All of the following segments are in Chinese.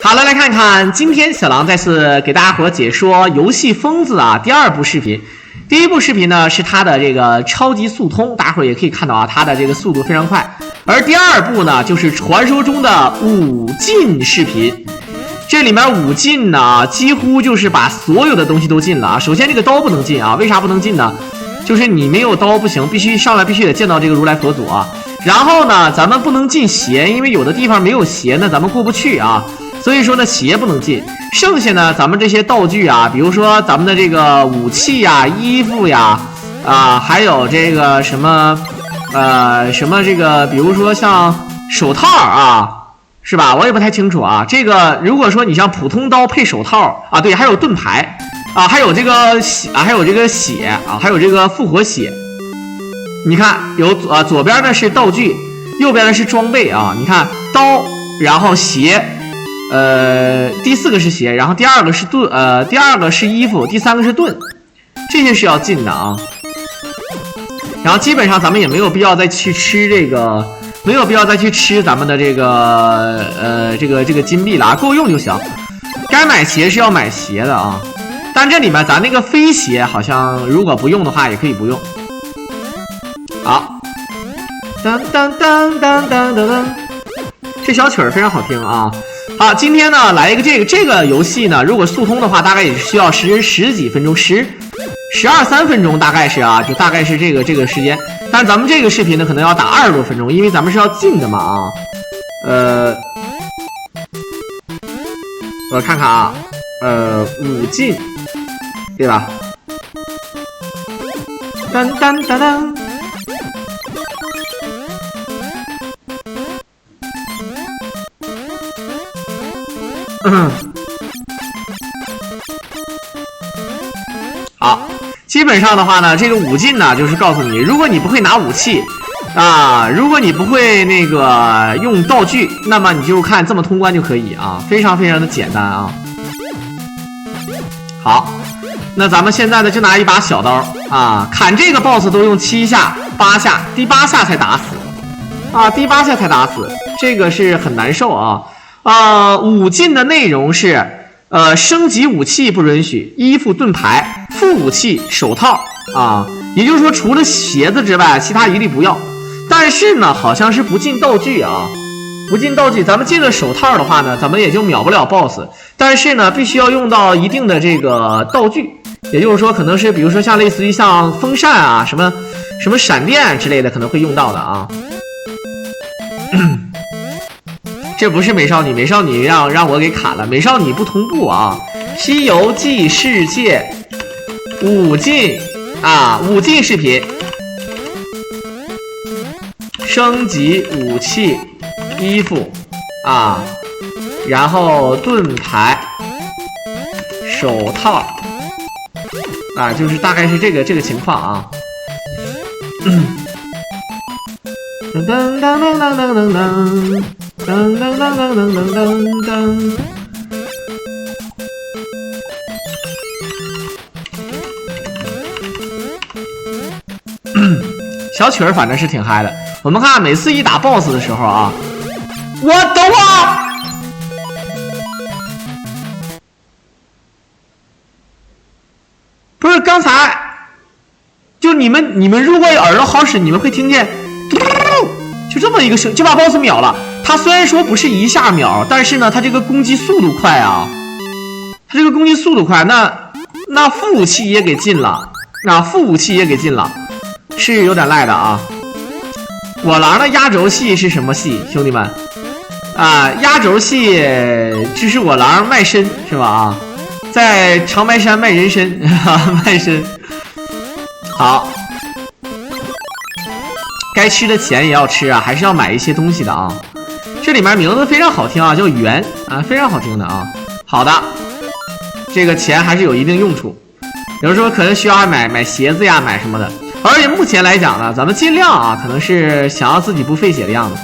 好了，来看看今天小狼再次给大家伙解说游戏疯子啊第二部视频。第一部视频呢是它的这个超级速通，大家伙也可以看到啊，它的这个速度非常快。而第二部呢就是传说中的五进视频。这里面五进呢几乎就是把所有的东西都进了啊。首先这个刀不能进啊，为啥不能进呢？就是你没有刀不行，必须上来必须得见到这个如来佛祖啊。然后呢咱们不能进鞋，因为有的地方没有鞋呢咱们过不去啊。所以说呢鞋不能进，剩下呢咱们这些道具啊，比如说咱们的这个武器呀、衣服呀还有这个什么这个比如说像手套啊，是吧？我也不太清楚啊。这个如果说你像普通刀配手套啊，对，还有盾牌啊，还有这个血啊，还有这个血啊，还有这个复活血。你看有左边呢是道具，右边呢是装备啊。你看刀，然后鞋。第四个是鞋，然后第二个是盾，第二个是衣服，第三个是盾，这些是要进的啊。然后基本上咱们也没有必要再去吃这个，没有必要再去吃咱们的这个这个金币了啊，够用就行。该买鞋是要买鞋的啊，但这里面咱那个飞鞋好像如果不用的话也可以不用。好，当当当当当当当，这小曲儿非常好听啊。好，今天呢来一个这个游戏呢，如果速通的话，大概也是需要十几分钟，12、13分钟，大概是啊，就大概是这个时间。但是咱们这个视频呢，可能要打20多分钟，因为咱们是要进的嘛啊。我看看啊，五进，对吧？当当当当。好，基本上的话呢，这个五进呢，就是告诉你，如果你不会拿武器啊，如果你不会那个用道具，那么你就看这么通关就可以啊，非常非常的简单啊。好，那咱们现在呢就拿一把小刀啊，砍这个 boss 都用7下、8下，第8下才打死啊，第8下才打死，这个是很难受啊。五进的内容是升级武器不允许，衣服、盾牌、副武器、手套啊，也就是说除了鞋子之外，其他一律不要。但是呢，好像是不进道具啊，不进道具。咱们进了手套的话呢，咱们也就秒不了 BOSS。但是呢，必须要用到一定的这个道具，也就是说，可能是比如说像类似于像风扇啊、什么闪电之类的，可能会用到的啊。这不是美少女，美少女让我给砍了，美少女不同步啊！西游记世界五进啊，五进视频，升级武器、衣服啊，然后盾牌、手套啊，就是大概是这个情况啊。噔噔噔噔噔噔噔噔。噔噔噔噔噔噔噔噔，小曲儿反正是挺嗨的。我们看每次一打 BOSS 的时候啊，我等会儿，不是刚才，就你们如果耳朵好使，你们会听见，就这么一个声，就把 BOSS 秒了。它虽然说不是一下秒，但是呢，它这个攻击速度快啊，它这个攻击速度快，那副武器也给进了，副武器也给进了，是有点赖的啊。我狼的压轴戏是什么戏，兄弟们？啊，压轴戏就是我狼卖身是吧？啊，在长白山卖人参，卖身。好。该吃的钱也要吃啊，还是要买一些东西的啊。这里面名字非常好听啊，叫圆啊，非常好听的啊。好的，这个钱还是有一定用处，有时候可能需要买鞋子呀，买什么的。而且目前来讲呢，咱们尽量啊，可能是想要自己不费血的样子。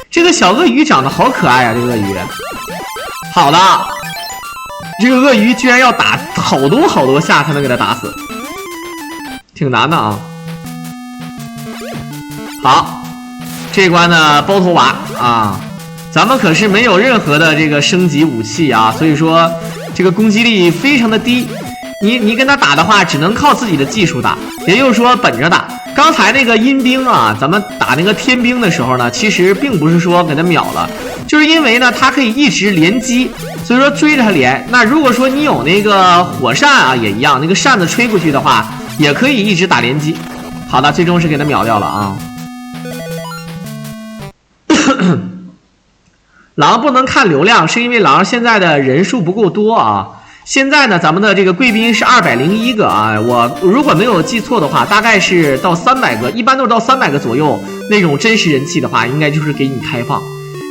这个小鳄鱼长得好可爱啊，这个鳄鱼。好的，这个鳄鱼居然要打好多下才能给它打死，挺难的啊。好，这关呢包头娃啊，咱们可是没有任何的这个升级武器啊，所以说这个攻击力非常的低。你跟他打的话，只能靠自己的技术打，也就是说本着打。刚才那个阴兵啊，咱们打那个天兵的时候呢，其实并不是说给他秒了，就是因为呢他可以一直连击，所以说追着他连。那如果说你有那个火扇啊，也一样，那个扇子吹过去的话，也可以一直打连击。好的，最终是给他秒掉了啊。狼不能看流量，是因为狼现在的人数不够多啊。现在呢，咱们的这个贵宾是201个啊，我如果没有记错的话，大概是到300个，一般都是到300个左右那种真实人气的话，应该就是给你开放。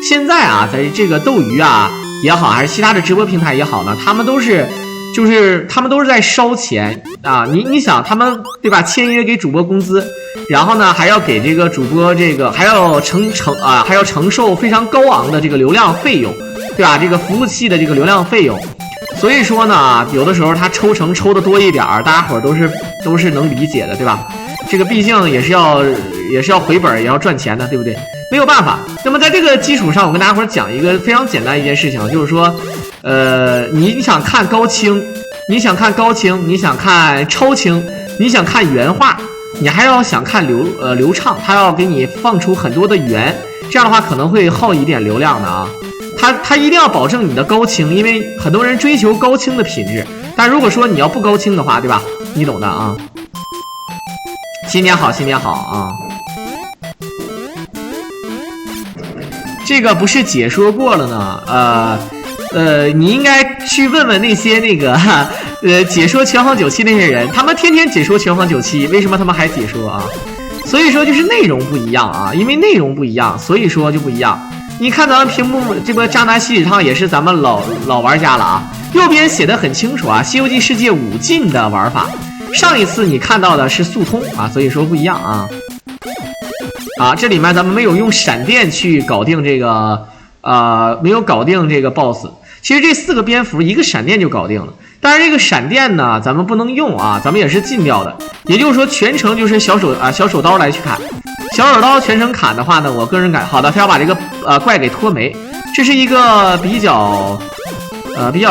现在啊，在这个斗鱼啊也好，还是其他的直播平台也好呢，他们都是在烧钱啊。你想，他们对吧？签约给主播工资，然后呢还要给这个主播这个还要承受非常高昂的这个流量费用，对吧？这个服务器的这个流量费用。所以说呢，有的时候他抽成抽的多一点，大家伙都是能理解的，对吧？这个毕竟也是要回本，也要赚钱的，对不对？没有办法。那么在这个基础上，我跟大家伙讲一个非常简单一件事情，就是说，你想看高清，你想看超清，你想看原画，你还要想看流畅，它要给你放出很多的源，这样的话可能会耗一点流量的啊。它一定要保证你的高清，因为很多人追求高清的品质，但如果说你要不高清的话，对吧？你懂的啊。新年好，新年好啊！这个不是解说过了呢？你应该去问问那些那个解说拳皇97那些人，他们天天解说拳皇97，为什么他们还解说啊？所以说就是内容不一样啊，因为内容不一样，所以说就不一样。你看咱们屏幕这个渣男西里烫也是咱们老玩家了啊，右边写的很清楚啊，西游记世界5进的玩法，上一次你看到的是速通啊，所以说不一样啊。这里面咱们没有用闪电去搞定这个没有搞定这个 BOSS， 其实这4个蝙蝠一个闪电就搞定了，但是这个闪电呢咱们不能用啊，咱们也是禁掉的，也就是说全程就是小手刀来去砍。小手刀全程砍的话呢，我个人感好的，他要把这个怪给脱媒，这是一个比较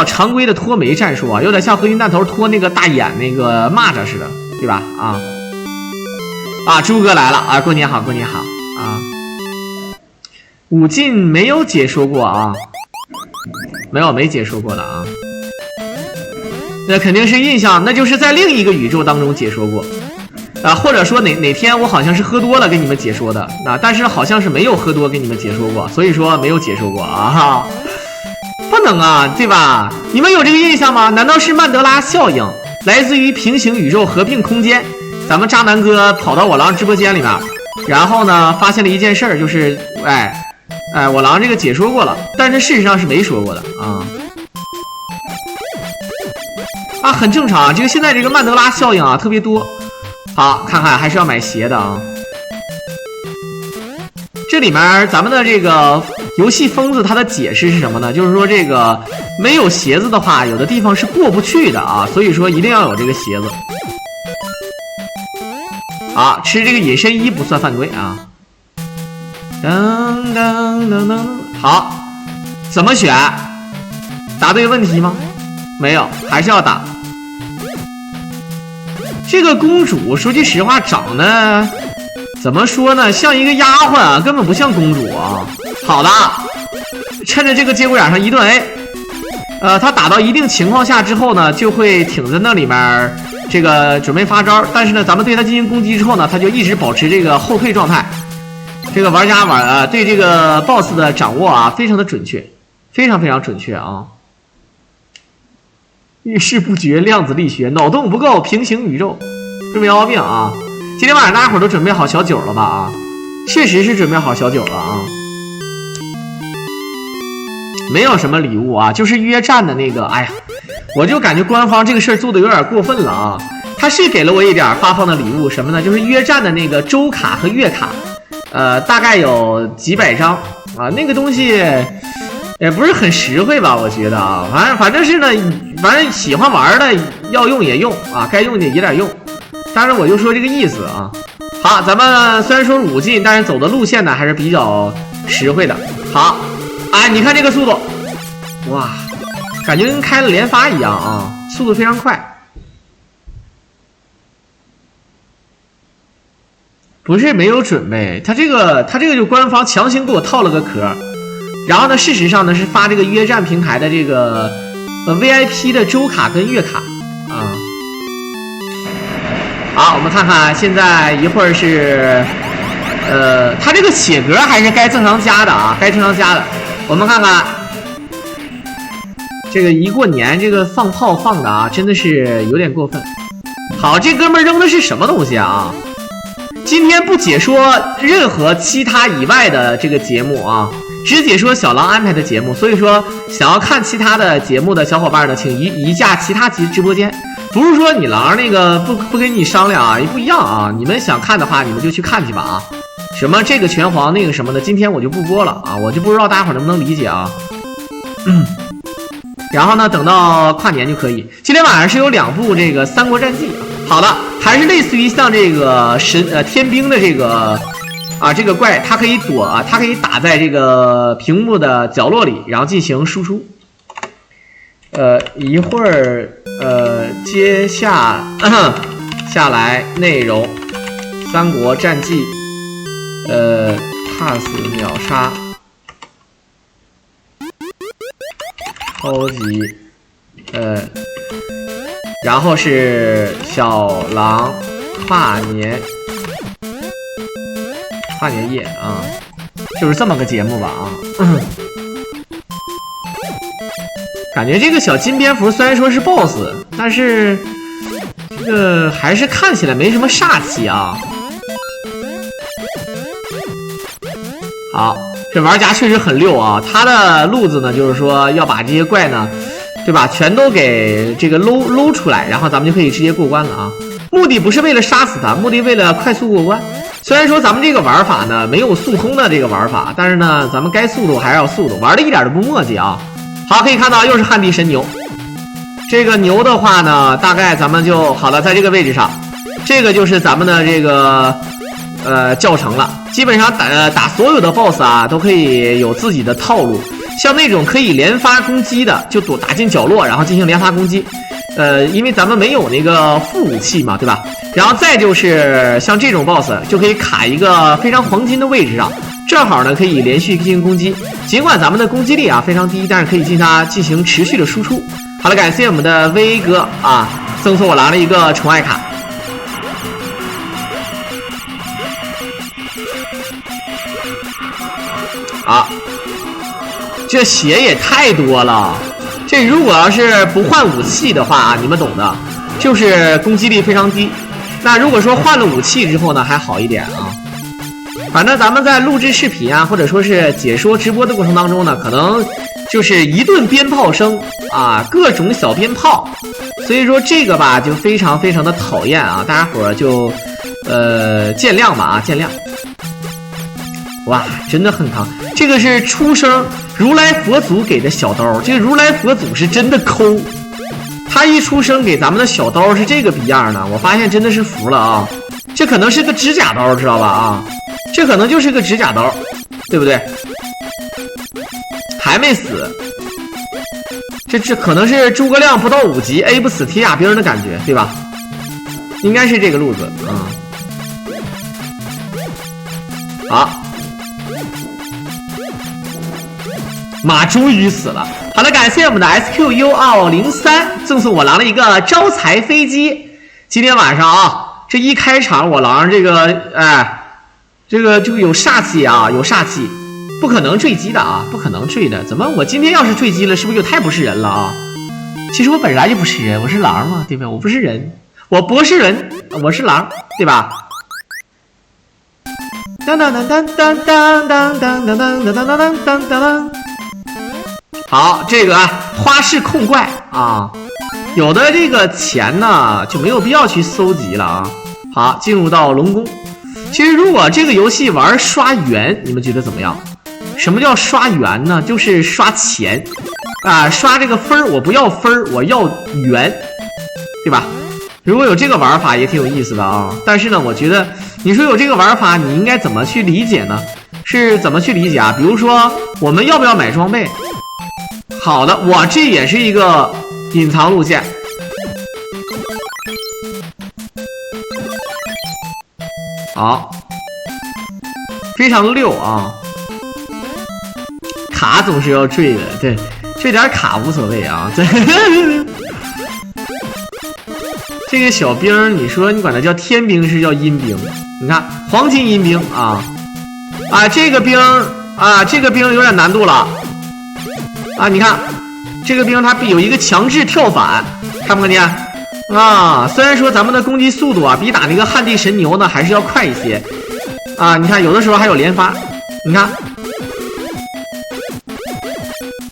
常规的脱媒战术啊，有点像合金弹头脱那个大眼那个蚂蚱似的，对吧？猪哥来了啊，过年好，过年好啊！5进没有解说过啊，没解说过的啊，那肯定是印象，那就是在另一个宇宙当中解说过。或者说哪天我好像是喝多了给你们解说的，但是好像是没有喝多给你们解说过，所以说没有解说过啊，不能啊，对吧？你们有这个印象吗？难道是曼德拉效应来自于平行宇宙合并空间？咱们渣男哥跑到我狼直播间里面，然后呢发现了一件事儿，就是我狼这个解说过了，但是事实上是没说过的啊，很正常啊，这个现在这个曼德拉效应啊特别多。好，看看还是要买鞋的啊。这里面咱们的这个游戏疯子他的解释是什么呢？就是说这个没有鞋子的话，有的地方是过不去的啊，所以说一定要有这个鞋子。吃这个隐身衣不算犯规啊。噔噔噔噔，好，怎么选？答对问题吗？没有，还是要打。这个公主说句实话长得怎么说呢，像一个丫鬟啊，根本不像公主啊。好的，趁着这个节骨眼上一顿 A， 她打到一定情况下之后呢，就会挺在那里面这个准备发招，但是呢咱们对她进行攻击之后呢，她就一直保持这个后退状态。这个玩家对这个 BOSS 的掌握啊非常的准确，非常非常准确啊。遇事不决，量子力学，脑洞不够，平行宇宙，这没毛病啊！今天晚上大家伙都准备好小酒了吧？啊，确实是准备好小酒了啊！没有什么礼物啊，就是约战的那个。哎呀，我就感觉官方这个事儿做的有点过分了啊！他是给了我一点发放的礼物，什么呢？就是约战的那个周卡和月卡，大概有几百张啊，那个东西。也不是很实惠吧，我觉得啊，反正是呢，反正喜欢玩的要用也用啊，该用的也得用。当然我就说这个意思啊。好，咱们虽然说5进，但是走的路线呢还是比较实惠的。好，哎，你看这个速度，哇，感觉跟开了连发一样啊，速度非常快。不是没有准备，他这个就官方强行给我套了个壳，然后呢，事实上呢是发这个约战平台的这个VIP 的周卡跟月卡啊。好，我们看看现在一会儿是他这个写格还是该正常加的啊，该正常加的。我们看看这个一过年这个放炮放的啊，真的是有点过分。好，这哥们扔的是什么东西啊？今天不解说任何其他以外的这个节目啊，只解说小狼安排的节目。所以说，想要看其他的节目的小伙伴呢，请移驾其他直播间。不是说你狼那个不跟你商量啊，也不一样啊。你们想看的话，你们就去看去吧啊。什么这个拳皇那个什么的，今天我就不播了啊，我就不知道大家伙能不能理解啊。然后呢，等到跨年就可以。今天晚上是有2部这个《三国战记》。好的，还是类似于像这个天兵的这个啊这个怪，它可以躲啊，它可以打在这个屏幕的角落里，然后进行输出。一会儿接下来内容《三国战记》pass 秒杀超级然后是小狼跨年夜啊，就是这么个节目吧啊。感觉这个小金蝙蝠虽然说是 BOSS， 但是这个还是看起来没什么煞气啊。好，这玩家确实很溜啊，他的路子呢就是说要把这些怪呢，对吧，全都给这个搂出来，然后咱们就可以直接过关了啊。目的不是为了杀死他，目的为了快速过关。虽然说咱们这个玩法呢没有速通的这个玩法，但是呢咱们该速度还是要速度，玩的一点都不墨迹啊。好，可以看到又是旱地神牛。这个牛的话呢，大概咱们就好了，在这个位置上，这个就是咱们的这个教程了。基本上打所有的 BOSS 啊，都可以有自己的套路。像那种可以连发攻击的，就打进角落，然后进行连发攻击。因为咱们没有那个副武器嘛，对吧？然后再就是像这种 BOSS 就可以卡一个非常黄金的位置上，正好呢可以连续进行攻击。尽管咱们的攻击力啊非常低，但是可以进行持续的输出。好了，感谢我们的威哥啊，赠送我狼了一个宠爱卡。啊，这血也太多了。这如果要是不换武器的话啊，你们懂的，就是攻击力非常低。那如果说换了武器之后呢，还好一点啊。反正咱们在录制视频啊，或者说是解说直播的过程当中呢，可能就是一顿鞭炮声啊，各种小鞭炮，所以说这个吧就非常非常的讨厌啊，大家伙就见谅吧啊，见谅。哇，真的很疼！这个是出生如来佛祖给的小刀，这个如来佛祖是真的抠，他一出生给咱们的小刀是这个逼样的，我发现真的是服了啊！这可能是个指甲刀，知道吧啊？这可能就是个指甲刀，对不对？还没死，这可能是诸葛亮不到5级 A 不死铁甲兵的感觉，对吧？应该是这个路子啊。好。马终于死了。好了，感谢我们的 SQU203 赠送我狼了一个招财飞机。今天晚上啊，这一开场我狼这个这个有煞气啊，有煞气，不可能坠机的啊，不可能坠的。怎么我今天要是坠机了，是不是就太不是人了啊？其实我本来就不是人，我是狼嘛，对吧？我不是人，我不是人，我是狼，对吧？当当当当当当当当当当当当当当。好，这个花式控怪啊，有的这个钱呢就没有必要去搜集了啊。好，进入到龙宫。其实如果这个游戏玩刷元，你们觉得怎么样？什么叫刷元呢？就是刷钱啊，刷这个分我不要分我要元，对吧？如果有这个玩法也挺有意思的啊。但是呢，我觉得你说有这个玩法，你应该怎么去理解呢？是怎么去理解啊？比如说，我们要不要买装备？好的，哇，这也是一个隐藏路线。好，非常溜啊！卡总是要坠的，对，这点卡无所谓啊。对，这个小兵，你说你管它叫天兵是叫阴兵？你看黄金阴兵啊。这个兵啊，这个兵有点难度了啊！你看，这个兵它有一个强制跳反，看不看见啊？虽然说咱们的攻击速度啊，比打那个旱地神牛呢还是要快一些啊！你看，有的时候还有连发，你看，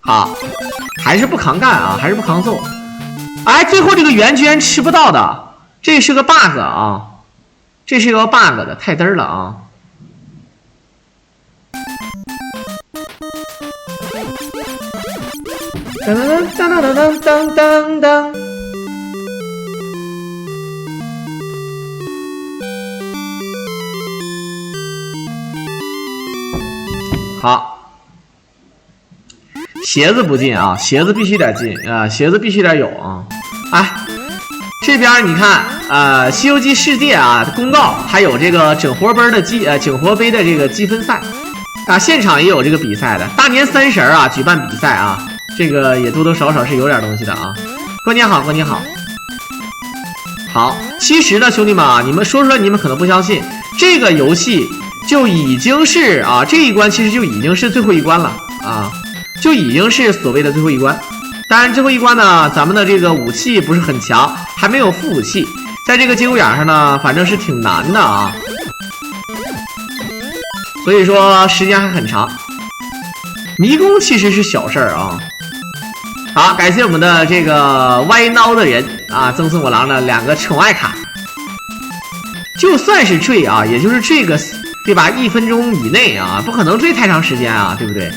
好，还是不扛干啊，还是不扛揍。哎，最后这个圆居然吃不到的，这是个 bug 啊！这是个 bug 的，太嘚儿了啊！当当当当当当当当。好，鞋子不进啊，鞋子必须得进啊，鞋子必须得有啊！哎，这边你看《西游记世界》啊公告，还有这个整活杯的整活杯的这个积分赛啊，现场也有这个比赛的。大年30啊举办比赛啊。这个也多多少少是有点东西的啊！过年好，过年好。好，其实呢，兄弟们啊，你们说出来，你们可能不相信，这个游戏就已经是啊，这一关其实就已经是最后一关了啊，就已经是所谓的最后一关。当然，最后一关呢，咱们的这个武器不是很强，还没有副武器，在这个节骨眼上呢，反正是挺难的啊。所以说时间还很长。迷宫其实是小事儿啊。好，感谢我们的这个歪孬的人啊，赠送我狼的2个宠爱卡。就算是坠啊，也就是坠个对吧？1分钟以内啊，不可能坠太长时间啊，对不对？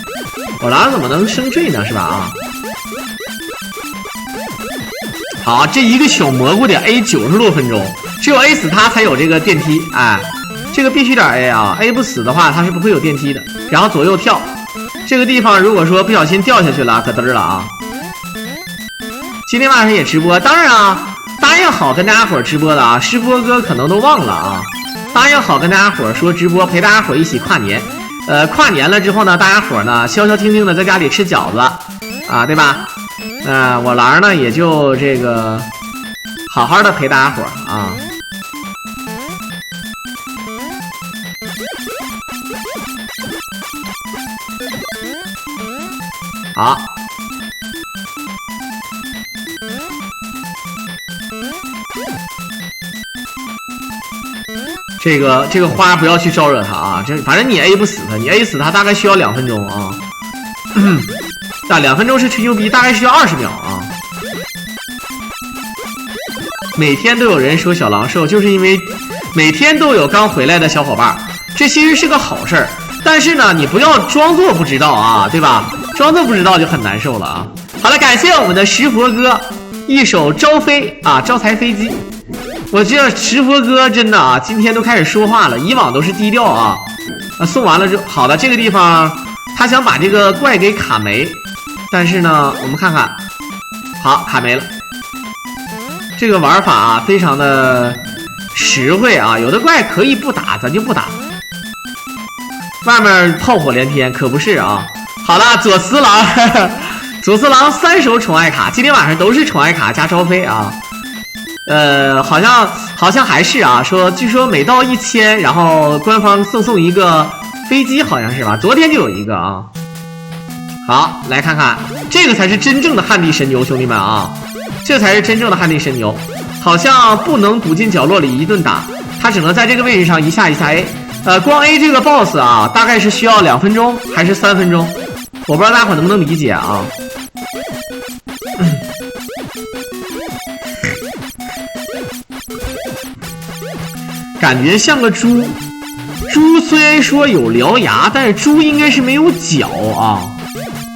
我狼怎么能生坠呢？是吧？啊，好，这一个小蘑菇得 A 90多分钟，只有 A 死它才有这个电梯，哎，这个必须得 A 啊 ，A 不死的话它是不会有电梯的。然后左右跳，这个地方如果说不小心掉下去了，可嘚儿了啊！今天晚上也直播，当然啊，答应好跟大家伙直播的啊，师播哥可能都忘了啊。答应好跟大家伙说直播，陪大家伙一起跨年。跨年了之后呢，大家伙呢消消停停的在家里吃饺子啊，对吧？我狼呢也就这个好好的陪大家伙啊。好。这个花不要去招惹他啊！反正你 A 不死他，你 A 死他大概需要2分钟啊。2分钟是吹牛逼，大概需要20秒啊。每天都有人说小狼瘦，就是因为每天都有刚回来的小伙伴，这其实是个好事儿。但是呢，你不要装作不知道啊，对吧？装作不知道就很难受了啊。好了，感谢我们的石佛哥一手招飞啊，招财飞机。我觉得石佛哥真的啊，今天都开始说话了，以往都是低调啊。送完了之后，好的，这个地方他想把这个怪给卡没，但是呢，我们看看，好，卡没了。这个玩法啊，非常的实惠啊，有的怪可以不打，咱就不打。外面炮火连天，可不是啊。好了，左慈郎，左慈郎3手宠爱卡，今天晚上都是宠爱卡加招飞啊。好像还是啊，据说每到1000，然后官方送一个飞机，好像是吧？昨天就有一个啊。好，来看看，这个才是真正的旱地神牛，兄弟们啊，这才是真正的旱地神牛。好像不能堵进角落里一顿打，他只能在这个位置上一下 A。光 A 这个 boss 啊，大概是需要2分钟还是3分钟？我不知道大家伙能不能理解啊。感觉像个猪，猪虽然说有獠牙，但是猪应该是没有角啊。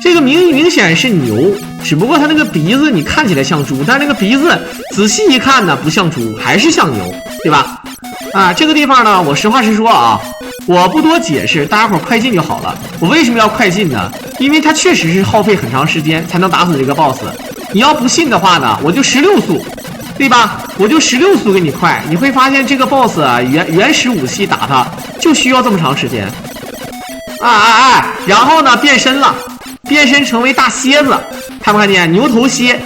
这个明显是牛，只不过它那个鼻子你看起来像猪，但是那个鼻子仔细一看呢，不像猪，还是像牛，对吧？啊，这个地方呢，我实话实说啊，我不多解释，大家伙快进就好了。我为什么要快进呢？因为它确实是耗费很长时间才能打死这个 boss。你要不信的话呢，我就16速，对吧？我就16速给你快，你会发现这个 boss 啊，原始武器打它就需要这么长时间。然后呢变身了，变身成为大蝎子，看不看见？牛头蝎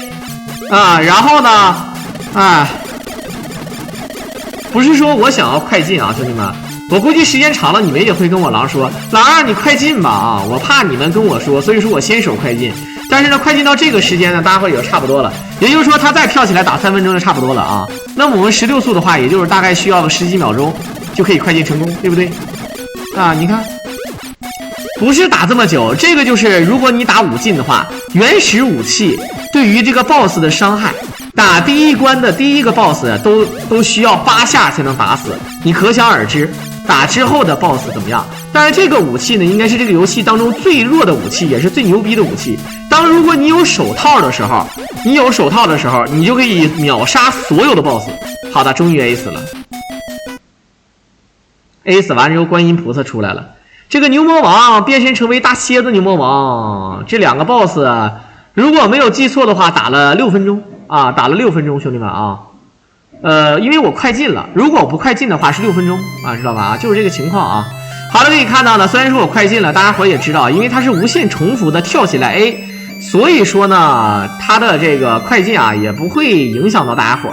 啊，然后呢，不是说我想要快进啊，兄弟们。我估计时间长了，你们也会跟我狼说，狼儿你快进吧啊！我怕你们跟我说，所以说我先手快进。但是呢，快进到这个时间呢，大家会也就差不多了。也就是说，他再跳起来打3分钟就差不多了啊。那么我们16速的话，也就是大概需要个10几秒钟就可以快进成功，对不对？啊，你看，不是打这么久，这个就是如果你打5进的话，原始武器对于这个 boss 的伤害。打第一关的第一个 boss 都需要8下才能打死，你可想而知。打之后的 boss 怎么样？但是这个武器呢，应该是这个游戏当中最弱的武器，也是最牛逼的武器。如果你有手套的时候，你就可以秒杀所有的 boss。好的，终于 A 死了。A 死完之后，观音菩萨出来了。这个牛魔王变身成为大蝎子牛魔王，这2个 boss， 如果没有记错的话，打了6分钟啊，打了6分钟，兄弟们啊。因为我快进了，如果我不快进的话是6分钟啊，知道吧？就是这个情况啊。好了，可以看到呢，虽然说我快进了，大家伙也知道，因为它是无限重复的跳起来 A， 所以说呢，它的这个快进啊也不会影响到大家伙。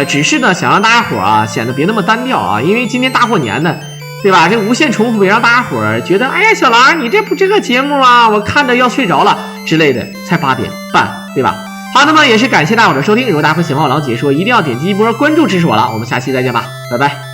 只是呢想让大家伙啊显得别那么单调啊，因为今天大过年的，对吧？这无限重复也让大家伙觉得，哎呀，小狼你这个节目啊，我看着要睡着了之类的，才8点半，对吧？好，那么也是感谢大伙的收听。如果大家会喜欢我狼解说，一定要点击一波关注支持我了。我们下期再见吧，拜拜。